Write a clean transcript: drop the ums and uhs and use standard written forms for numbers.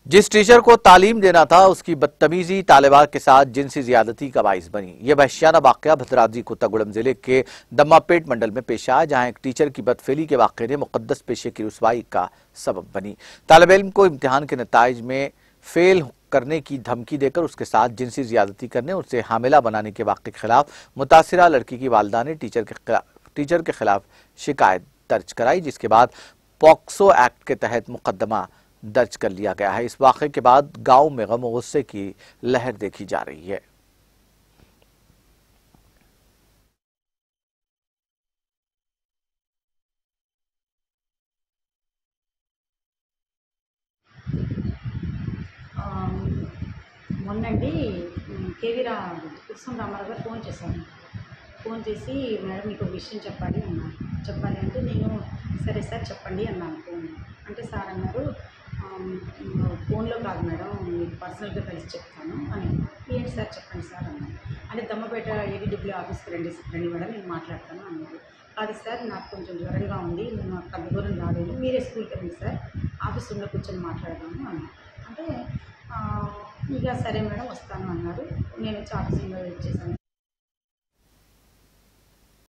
जिस टीचर को तालीम देना था उसकी बदतमीजी तालिबात के साथ जिनसी ज्यादती का बाइस बनी। यह वहशियाना वाकया भद्रावती कोत्तागुड़म जिले के दम्मापेट मंडल में पेश आया, जहां एक टीचर की बदफेली के वाकये ने मुकद्दस पेशे की रुसवाई का सबब बनी। तालिब इल्म को इम्तिहान के नताइज में फेल करने की धमकी देकर उसके साथ जिनसी ज्यादती करने, उसे हामिला बनाने के वाकये के खिलाफ मुतासिरा लड़की की वालिदा ने टीचर के खिलाफ शिकायत दर्ज कराई, जिसके बाद पॉक्सो एक्ट के तहत मुकदमा दर्ज कर लिया गया है। इस वाक़े के बाद गांव में गम और गुस्से की लहर देखी जा रही है। మొన్నండి కేవీ కృష్ణ రామారావు గారు ఫోన్ చేసి మేడం మీకు విషయం చెప్పాలి అన్నారు. చెప్పాలి అంటే నేను సరే సార్ చెప్పండి అన్నాను. ఫోన్ అంటే సార్ అన్నారు ఫోన్లో కాదు మేడం, మీకు పర్సనల్గా కలిసి చెప్తాను అని. ఏంటి సార్ చెప్పండి సార్ అన్నాను. అంటే దమ్మపేట ఏడీడబ్ల్యూ ఆఫీస్కి రండి మేడం, నేను మాట్లాడతాను అన్నారు. అది సార్ నాకు కొంచెం జ్వరంగా ఉంది, నేను అంత దూరం రాలేను, మీరే స్కూల్కి రండి సార్, ఆఫీస్ రూమ్లో కూర్చొని మాట్లాడదాము అన్నారు. అంటే ఇక సరే మేడం వస్తాను అన్నారు. నేను వచ్చి ఆఫీస్ రూమ్లో వెయిట్ చేశాను